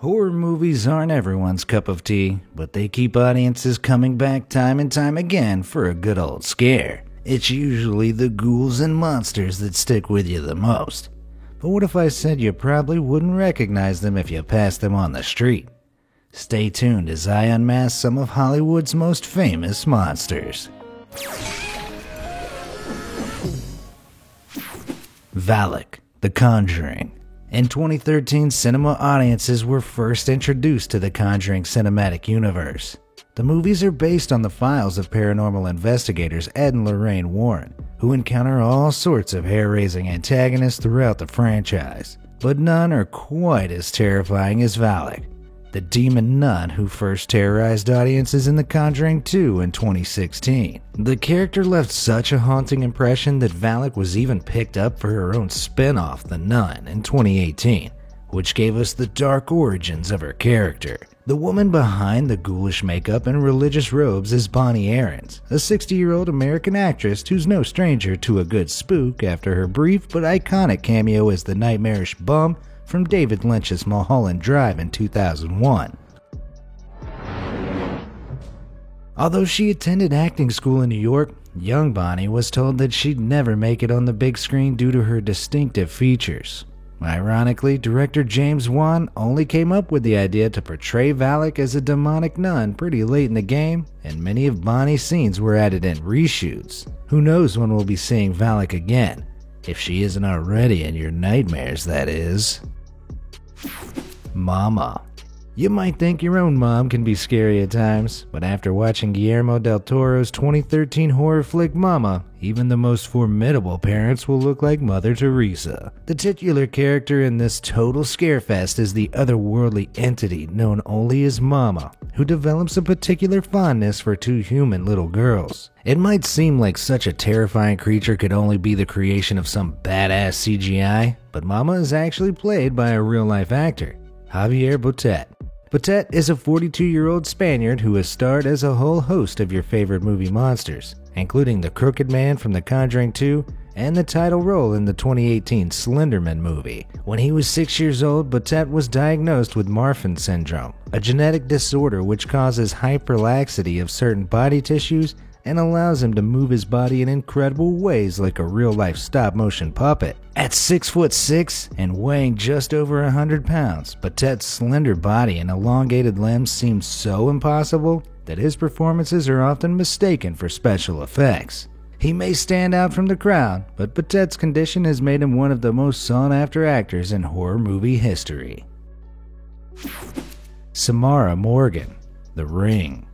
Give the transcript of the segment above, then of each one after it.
Horror movies aren't everyone's cup of tea, but they keep audiences coming back time and time again for a good old scare. It's usually the ghouls and monsters that stick with you the most. But what if I said you probably wouldn't recognize them if you passed them on the street? Stay tuned as I unmask some of Hollywood's most famous monsters. Valak, The Conjuring. In 2013, cinema audiences were first introduced to the Conjuring cinematic universe. The movies are based on the files of paranormal investigators Ed and Lorraine Warren, who encounter all sorts of hair-raising antagonists throughout the franchise. But none are quite as terrifying as Valak, the demon nun who first terrorized audiences in The Conjuring 2 in 2016. The character left such a haunting impression that Valak was even picked up for her own spin-off, The Nun, in 2018, which gave us the dark origins of her character. The woman behind the ghoulish makeup and religious robes is Bonnie Aarons, a 60-year-old American actress who's no stranger to a good spook after her brief but iconic cameo as the nightmarish bum from David Lynch's Mulholland Drive in 2001. Although she attended acting school in New York, young Bonnie was told that she'd never make it on the big screen due to her distinctive features. Ironically, director James Wan only came up with the idea to portray Valak as a demonic nun pretty late in the game, and many of Bonnie's scenes were added in reshoots. Who knows when we'll be seeing Valak again, if she isn't already in your nightmares, that is. Mama. You might think your own mom can be scary at times, but after watching Guillermo del Toro's 2013 horror flick Mama, even the most formidable parents will look like Mother Teresa. The titular character in this total scarefest is the otherworldly entity known only as Mama, who develops a particular fondness for two human little girls. It might seem like such a terrifying creature could only be the creation of some badass CGI, but Mama is actually played by a real-life actor, Javier Botet. Botet is a 42-year-old Spaniard who has starred as a whole host of your favorite movie monsters, including the Crooked Man from The Conjuring 2 and the title role in the 2018 Slenderman movie. When he was 6 years old, Botet was diagnosed with Marfan syndrome, a genetic disorder which causes hyperlaxity of certain body tissues and allows him to move his body in incredible ways like a real-life stop-motion puppet. At 6'6" and weighing just over 100 pounds, Botet's slender body and elongated limbs seem so impossible that his performances are often mistaken for special effects. He may stand out from the crowd, but Botet's condition has made him one of the most sought-after actors in horror movie history. Samara Morgan, The Ring.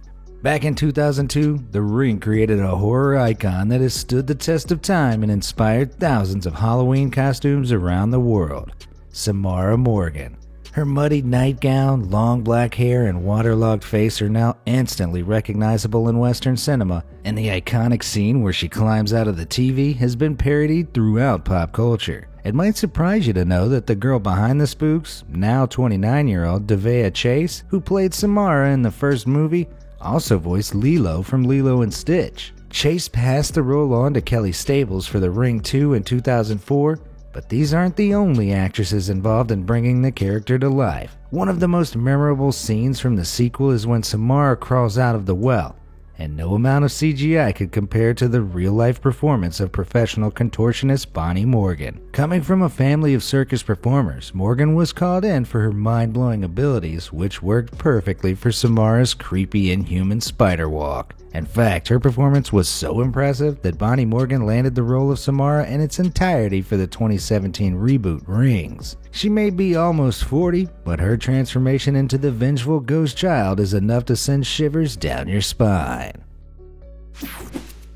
Back in 2002, The Ring created a horror icon that has stood the test of time and inspired thousands of Halloween costumes around the world. Samara Morgan. Her muddied nightgown, long black hair, and waterlogged face are now instantly recognizable in Western cinema, and the iconic scene where she climbs out of the TV has been parodied throughout pop culture. It might surprise you to know that the girl behind the spooks, now 29-year-old Davea Chase, who played Samara in the first movie, also voiced Lilo from Lilo and Stitch. Chase passed the role on to Kelly Stables for The Ring 2 in 2004, but these aren't the only actresses involved in bringing the character to life. One of the most memorable scenes from the sequel is when Samara crawls out of the well, and no amount of CGI could compare to the real-life performance of professional contortionist Bonnie Morgan. Coming from a family of circus performers, Morgan was called in for her mind-blowing abilities, which worked perfectly for Samara's creepy, inhuman spider walk. In fact, her performance was so impressive that Bonnie Morgan landed the role of Samara in its entirety for the 2017 reboot Rings. She may be almost 40, but her transformation into the vengeful ghost child is enough to send shivers down your spine.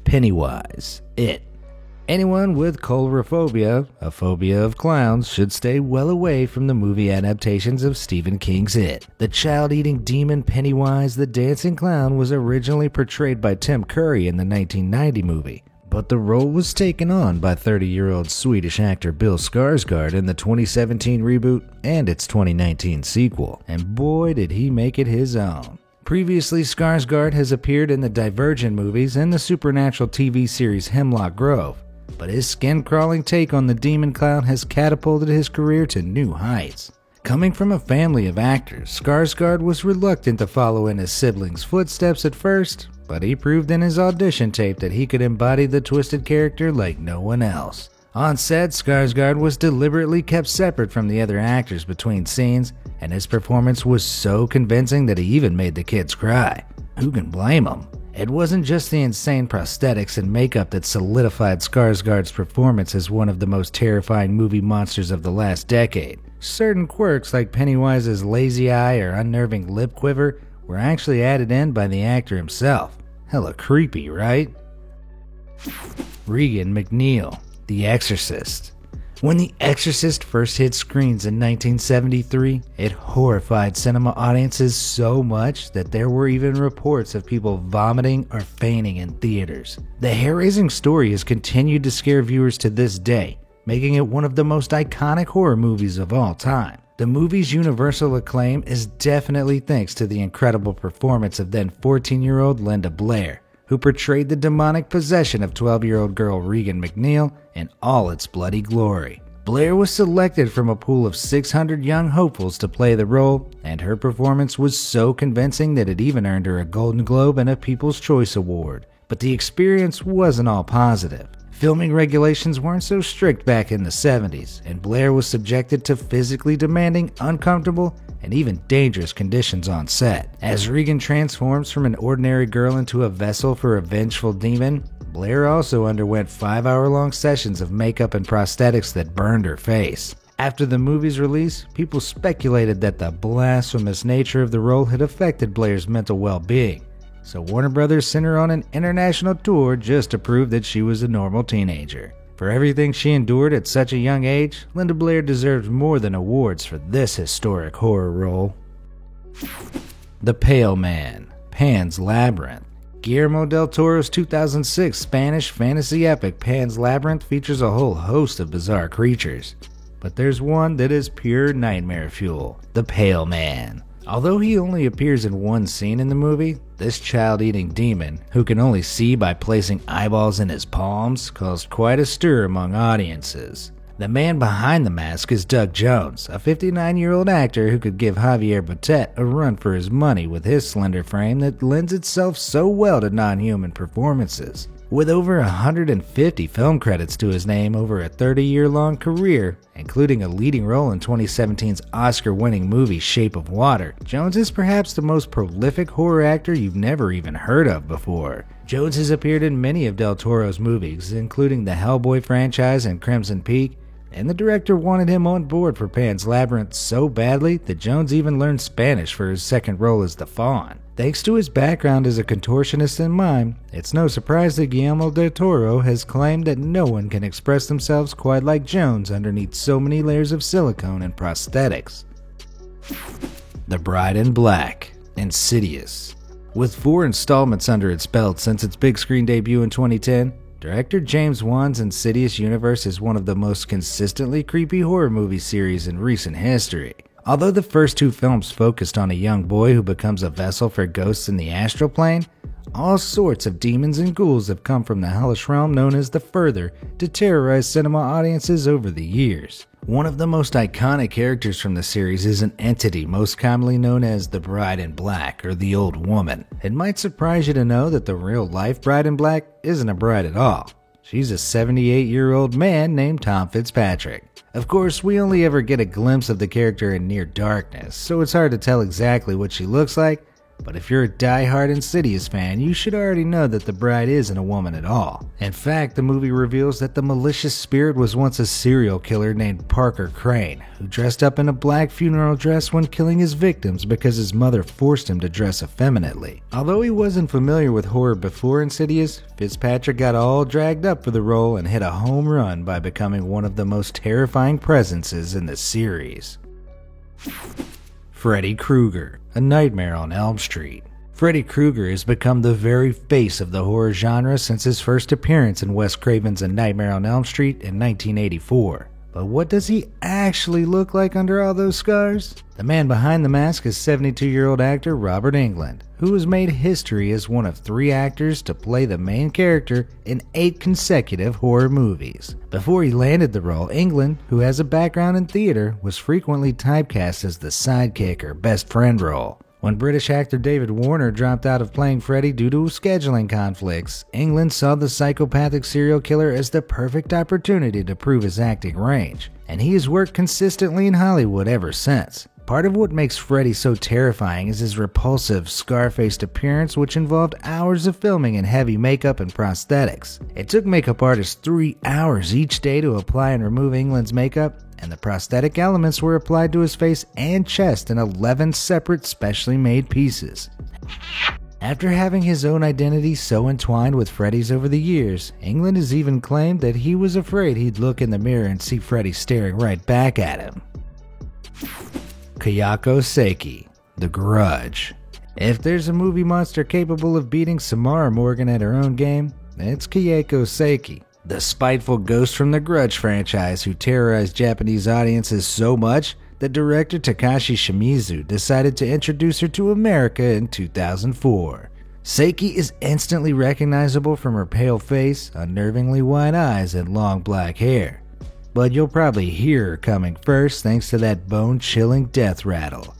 Pennywise, It. Anyone with coulrophobia, a phobia of clowns, should stay well away from the movie adaptations of Stephen King's It. The child-eating demon Pennywise the Dancing Clown was originally portrayed by Tim Curry in the 1990 movie, but the role was taken on by 30-year-old Swedish actor Bill Skarsgård in the 2017 reboot and its 2019 sequel, and boy did he make it his own. Previously, Skarsgård has appeared in the Divergent movies and the supernatural TV series Hemlock Grove, but his skin-crawling take on the demon clown has catapulted his career to new heights. Coming from a family of actors, Skarsgård was reluctant to follow in his siblings' footsteps at first, but he proved in his audition tape that he could embody the twisted character like no one else. On set, Skarsgård was deliberately kept separate from the other actors between scenes, and his performance was so convincing that he even made the kids cry. Who can blame him? It wasn't just the insane prosthetics and makeup that solidified Skarsgård's performance as one of the most terrifying movie monsters of the last decade. Certain quirks like Pennywise's lazy eye or unnerving lip quiver were actually added in by the actor himself. Hella creepy, right? Regan MacNeil, The Exorcist. When The Exorcist first hit screens in 1973, it horrified cinema audiences so much that there were even reports of people vomiting or fainting in theaters. The hair-raising story has continued to scare viewers to this day, making it one of the most iconic horror movies of all time. The movie's universal acclaim is definitely thanks to the incredible performance of then 14-year-old Linda Blair, who portrayed the demonic possession of 12-year-old girl Regan MacNeil in all its bloody glory. Blair was selected from a pool of 600 young hopefuls to play the role, and her performance was so convincing that it even earned her a Golden Globe and a People's Choice Award. But the experience wasn't all positive. Filming regulations weren't so strict back in the 70s, and Blair was subjected to physically demanding, uncomfortable, and even dangerous conditions on set. As Regan transforms from an ordinary girl into a vessel for a vengeful demon, Blair also underwent 5-hour-long sessions of makeup and prosthetics that burned her face. After the movie's release, people speculated that the blasphemous nature of the role had affected Blair's mental well-being, so Warner Brothers sent her on an international tour just to prove that she was a normal teenager. For everything she endured at such a young age, Linda Blair deserves more than awards for this historic horror role. The Pale Man, Pan's Labyrinth. Guillermo del Toro's 2006 Spanish fantasy epic Pan's Labyrinth features a whole host of bizarre creatures. But there's one that is pure nightmare fuel, the Pale Man. Although he only appears in one scene in the movie, this child-eating demon, who can only see by placing eyeballs in his palms, caused quite a stir among audiences. The man behind the mask is Doug Jones, a 59-year-old actor who could give Javier Botet a run for his money with his slender frame that lends itself so well to non-human performances. With over 150 film credits to his name over a 30-year-long career, including a leading role in 2017's Oscar-winning movie Shape of Water, Jones is perhaps the most prolific horror actor you've never even heard of before. Jones has appeared in many of Del Toro's movies, including the Hellboy franchise and Crimson Peak, and the director wanted him on board for Pan's Labyrinth so badly that Jones even learned Spanish for his second role as the Fawn. Thanks to his background as a contortionist and mime, it's no surprise that Guillermo del Toro has claimed that no one can express themselves quite like Jones underneath so many layers of silicone and prosthetics. The Bride in Black, Insidious. With 4 installments under its belt since its big screen debut in 2010, director James Wan's Insidious universe is one of the most consistently creepy horror movie series in recent history. Although the first 2 films focused on a young boy who becomes a vessel for ghosts in the astral plane, all sorts of demons and ghouls have come from the hellish realm known as the Further to terrorize cinema audiences over the years. One of the most iconic characters from the series is an entity most commonly known as the Bride in Black, or the Old Woman. It might surprise you to know that the real-life Bride in Black isn't a bride at all. She's a 78-year-old man named Tom Fitzpatrick. Of course, we only ever get a glimpse of the character in Near Darkness, so it's hard to tell exactly what she looks like, but if you're a die-hard Insidious fan, you should already know that the bride isn't a woman at all. In fact, the movie reveals that the malicious spirit was once a serial killer named Parker Crane, who dressed up in a black funeral dress when killing his victims because his mother forced him to dress effeminately. Although he wasn't familiar with horror before Insidious, Fitzpatrick got all dragged up for the role and hit a home run by becoming one of the most terrifying presences in the series. Freddy Krueger, A Nightmare on Elm Street. Freddy Krueger has become the very face of the horror genre since his first appearance in Wes Craven's A Nightmare on Elm Street in 1984. But what does he actually look like under all those scars? The man behind the mask is 72-year-old actor Robert Englund, who has made history as one of 3 actors to play the main character in 8 consecutive horror movies. Before he landed the role, Englund, who has a background in theater, was frequently typecast as the sidekick or best friend role. When British actor David Warner dropped out of playing Freddy due to scheduling conflicts, Englund saw the psychopathic serial killer as the perfect opportunity to prove his acting range, and he has worked consistently in Hollywood ever since. Part of what makes Freddy so terrifying is his repulsive, scar-faced appearance, which involved hours of filming and heavy makeup and prosthetics. It took makeup artists 3 hours each day to apply and remove Englund's makeup, and the prosthetic elements were applied to his face and chest in 11 separate specially made pieces. After having his own identity so entwined with Freddy's over the years, Englund has even claimed that he was afraid he'd look in the mirror and see Freddy staring right back at him. Kayako Seki, The Grudge. If there's a movie monster capable of beating Samara Morgan at her own game, it's Kayako Seki, the spiteful ghost from the Grudge franchise who terrorized Japanese audiences so much that director Takashi Shimizu decided to introduce her to America in 2004. Seki is instantly recognizable from her pale face, unnervingly wide eyes, and long black hair. But you'll probably hear her coming first thanks to that bone-chilling death rattle.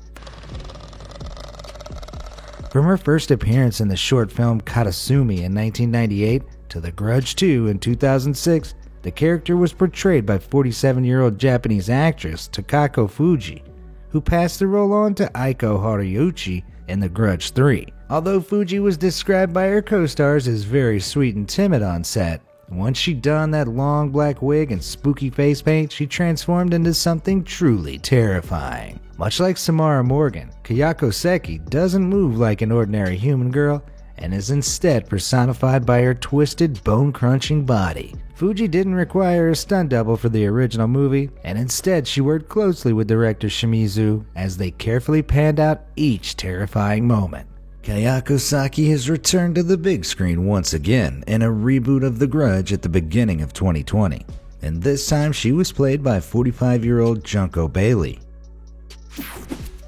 From her first appearance in the short film Katasumi in 1998 to The Grudge 2 in 2006, the character was portrayed by 47-year-old Japanese actress Takako Fuji, who passed the role on to Aiko Horiyuchi in The Grudge 3. Although Fuji was described by her co-stars as very sweet and timid on set, once she donned that long black wig and spooky face paint, she transformed into something truly terrifying. Much like Samara Morgan, Kayako Seki doesn't move like an ordinary human girl and is instead personified by her twisted, bone-crunching body. Fuji didn't require a stunt double for the original movie, and instead she worked closely with director Shimizu as they carefully panned out each terrifying moment. Kayako Seki has returned to the big screen once again in a reboot of The Grudge at the beginning of 2020, and this time she was played by 45-year-old Junko Bailey.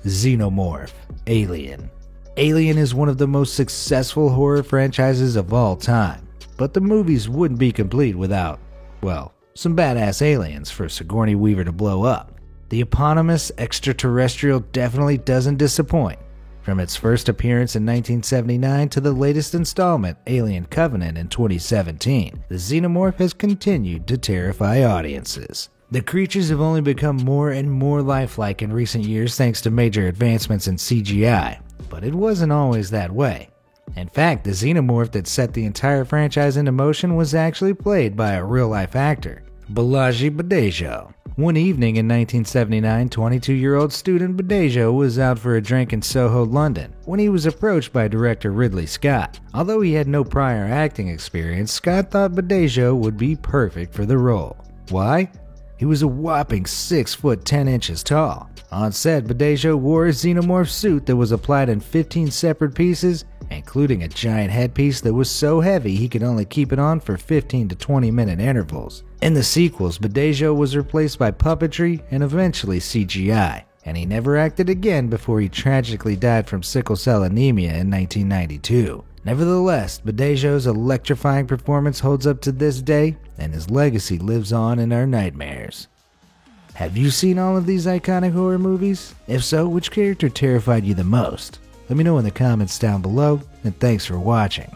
Xenomorph, Alien. Alien is one of the most successful horror franchises of all time, but the movies wouldn't be complete without, well, some badass aliens for Sigourney Weaver to blow up. The eponymous extraterrestrial definitely doesn't disappoint. From its first appearance in 1979 to the latest installment, Alien Covenant, in 2017, the Xenomorph has continued to terrify audiences. The creatures have only become more and more lifelike in recent years thanks to major advancements in CGI, but it wasn't always that way. In fact, the Xenomorph that set the entire franchise into motion was actually played by a real-life actor, Balaji Badejo. One evening in 1979, 22-year-old student Badejo was out for a drink in Soho, London, when he was approached by director Ridley Scott. Although he had no prior acting experience, Scott thought Badejo would be perfect for the role. Why? He was a whopping 6 foot 10 inches tall. On set, Badejo wore a xenomorph suit that was applied in 15 separate pieces, including a giant headpiece that was so heavy he could only keep it on for 15 to 20 minute intervals. In the sequels, Badejo was replaced by puppetry and eventually CGI, and he never acted again before he tragically died from sickle cell anemia in 1992. Nevertheless, Badejo's electrifying performance holds up to this day, and his legacy lives on in our nightmares. Have you seen all of these iconic horror movies? If so, which character terrified you the most? Let me know in the comments down below, and thanks for watching.